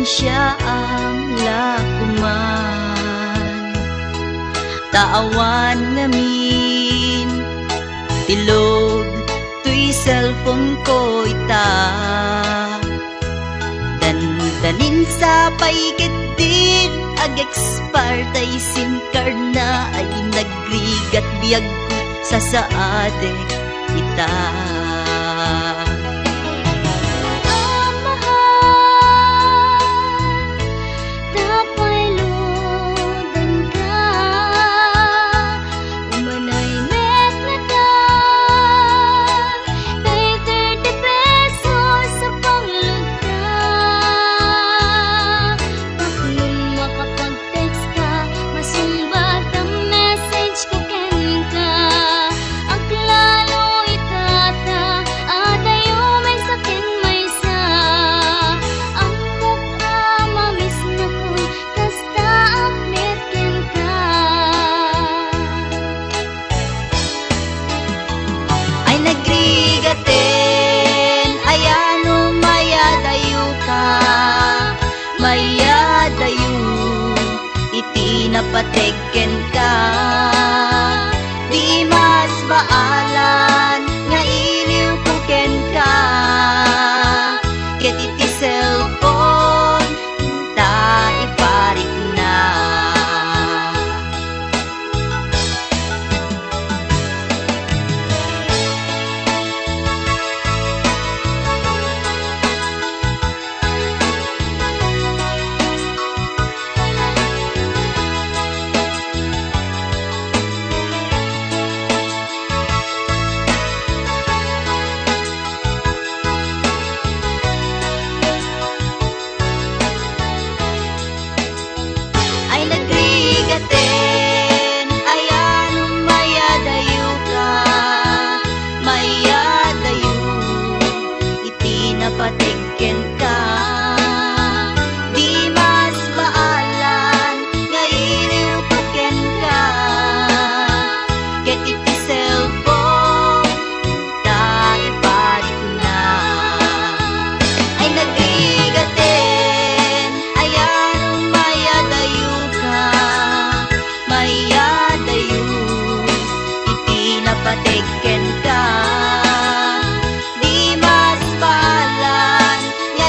siya ang lakuman. Taawan namin tilog tuy cellphone ko ita. Dandanin sa paigidin ag expired SIM card na ay nagrigat biyag ko sa saade ita. Napateken ka, di mas baalan nga iliw puken ka. Ket iti cellphone ta iparik na. Napateken ka, di mas baalan nga iliw puken ka. Ket iti cellphone ta iparik na. Ay nagrigaten ayan mayadayo ka, mayadayo iti napateken ka. Di mas baalan nga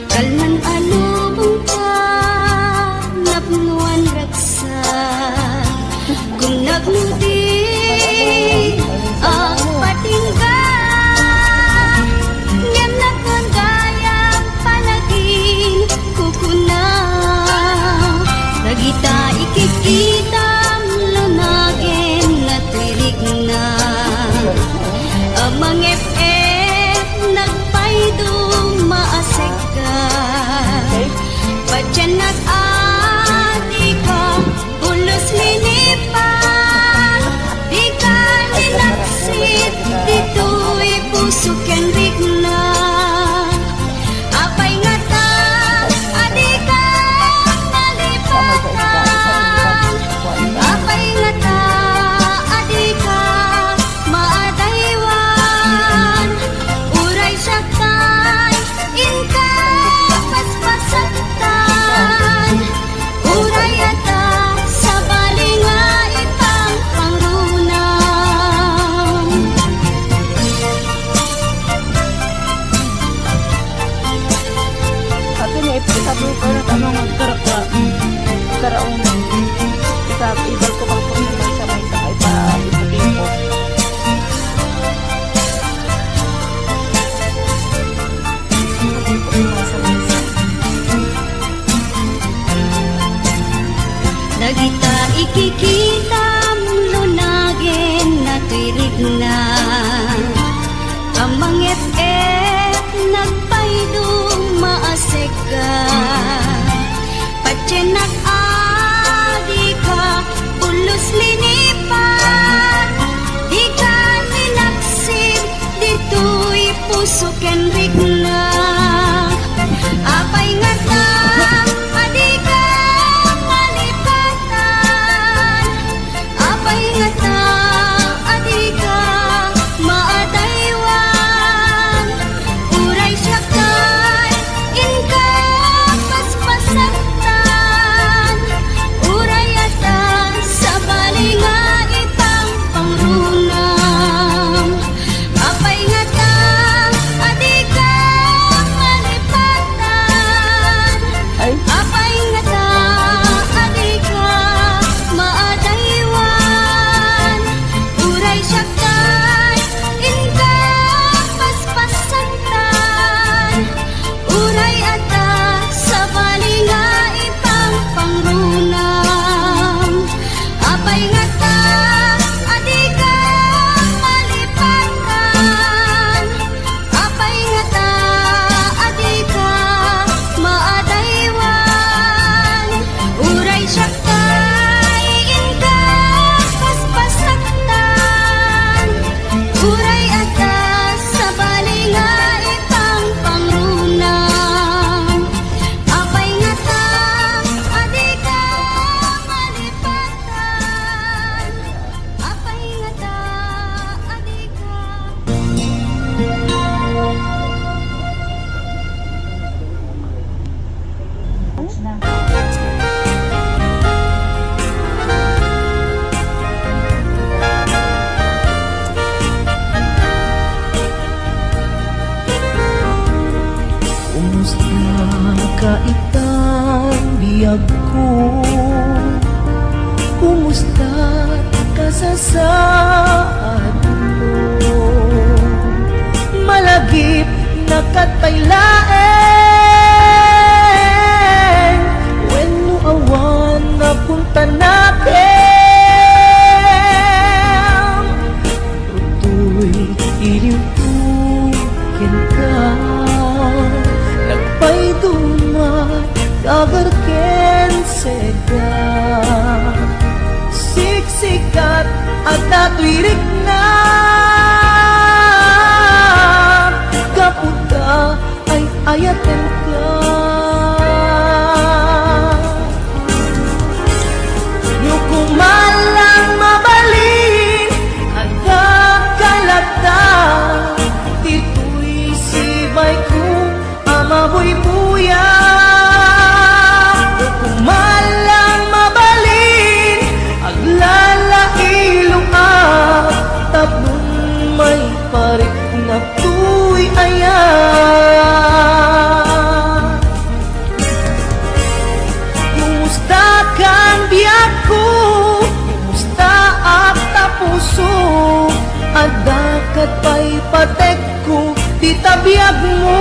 kalman alubong ka napnguan raksa kung nagmudi ang patingga yan nakagayang palaging kukuna nagita ikikita lunagin na tirig na amang FF nagpaydong maasek ka Padyan nag-adi ka ulos linipan di ka ninaksit dito'y puso ken rigna apay nga ta adi ka nalipatan apay nga ta adi ka maadaywan uray saktan inka paspasaktan uray ata sa balinga itang pangrunang Sabi ni sabi ko na tanong magkaraon sa ibal ko pang pumimay sa may sakay pa iputin ko. Nagita ikikita lunagin na tirig na amang FF nagpaydong maasek ka Padyan nag-adi ka ulos linipan di ka ninaksit dito'y puso ken rigna apay nga ta adi ka malipatan apay nga ta adi ka maadaywan uray saktan inka paspasaktan uray ata sa balinga itang pangrunang apay nga ta adi ka malipatan Ay, apay nga ta adi ka maadaywan uray saktan inka paspasaktan uray ata sa balinga itang pangrunang apay nga ta adi ka malipatan apay nga ta adi ka maadaywan uray saktan inka paspasaktan uray ata sa balinga itang pangrunang apay nga ta adi ka malipatan apay nga ta adi ka Kumusta ka itang biyag ko? Kumusta ka sa saad mo? Malagip na kataylaeng when no awan na punta natin tutoy iliwtukin ka nagpaydumay dagarken seda siksikat at natwirik na kaputa ay ayaten ka nukumalang mabalin hanggang kalata dito'y sibay ko amabuy-buya nukumalang mabalin aglalailong tapnon may parik na tuy ayan dagat pa'y patek ko, di tabiyag mo.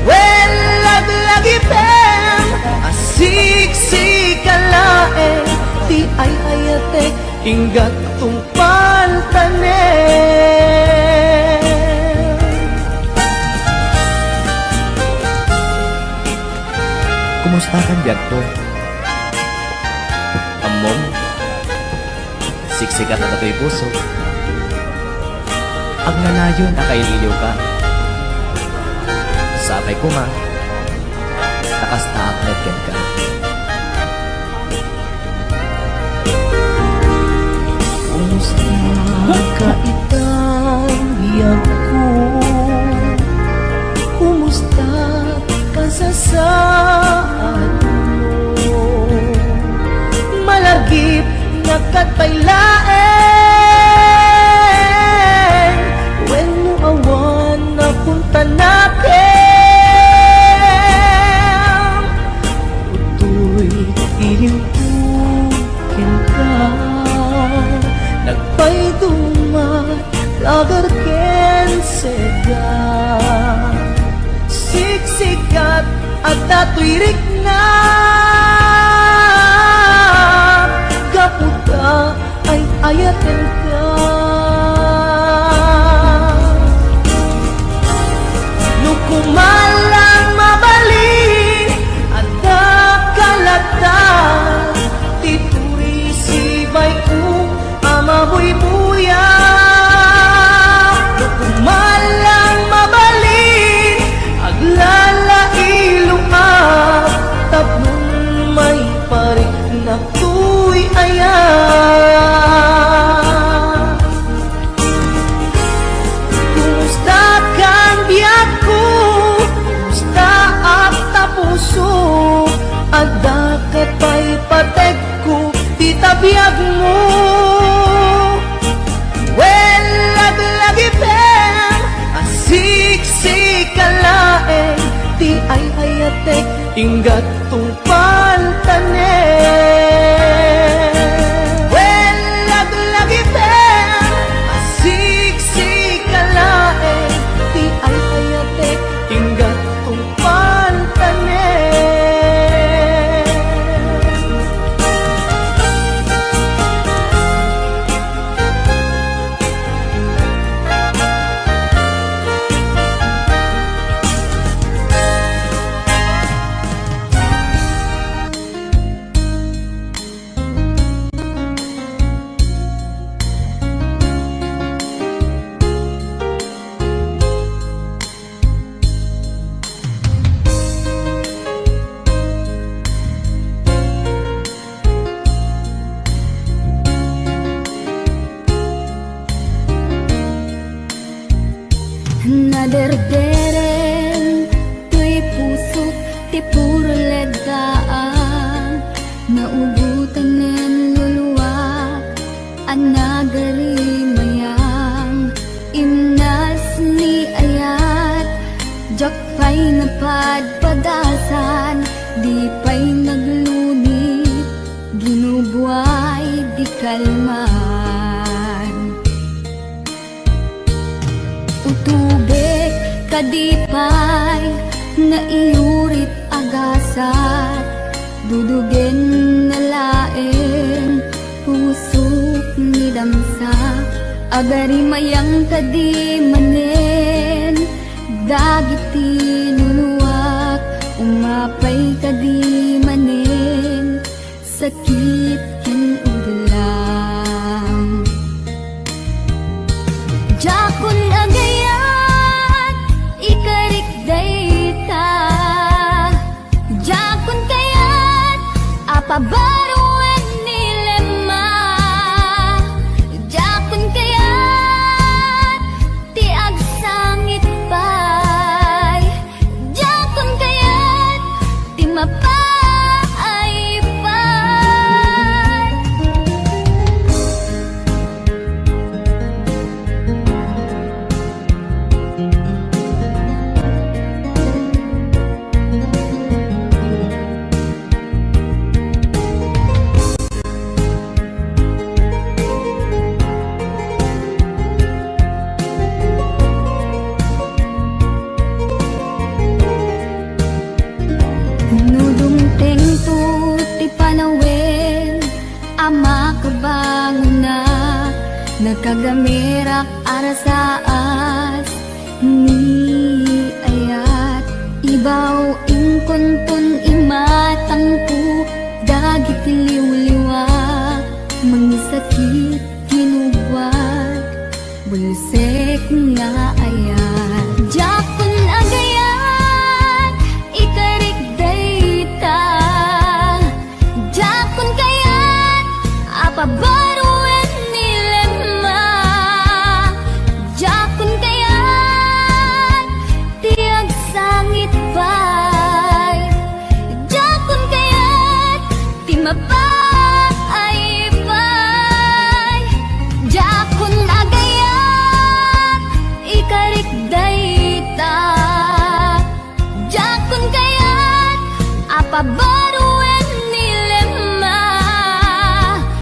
Well, laglagi pem, asik-sik kalae, di ay ayatek, inggat tong pantanen. Kumusta kan biag to? Amom, siksikat na tato'y puso. Ang nalayon na kaililiw ka. Sabay ko ma, nakastaak na ka. Kumusta ka itang biyak ko? Kumusta ka sa saan mo? Malagip na katpailaen, when mo awan na punta natin. Uto'y ilimpukin ka, nagpay dumat, lagar ken sega. Siksikat at tatwirik na, kaputa ay ayaten ka. Nukumalang mabalin at nakalatan, tituri sibay ko amaboy buya. Nukumalang mabalin aglalailuang, tapnon may parik na tuy ayan. Kumusta kang biyak ko? Kumusta at tapuso? At dakat pa'y patek ko, di tabiyag mo. Well, laglagi pem, asik-sik kalaeng, di ay ayatek, inggat tong pantanen. Well, laglagi pem, asik-sik kalaeng, di ay ayatek, inggat tong pantanen. Naderderen, tuy pusok, ti puro ledaan, naugutan nen luluwak, anagari mayang, imnas ni ayat, jakpay na padpadasan, di pa'y naglunit, ginubuay di kalman. Utubek kadipay na iurit agasat, dudugen na laeng pusok ni damsa, agari mayang kadimanen, dagiti luluwak, umapay kadimanen, sakit ken udlang. Jakun agayat, ikarik dayta, jakun kayat, apabaruan nilema, jakun kayat, ti agsangit pay, jakun kayat, ti mapay pay. Kagamirak arasaas ni ayat ibaw ingkontun imatangku dagit liw-liwa mangisakit kinubwat bulusek nga ayat jakon agayat ikarik dayta jakon kayat apabaruan nilema jakon kayat tiag sangit bay jakon kayat timapa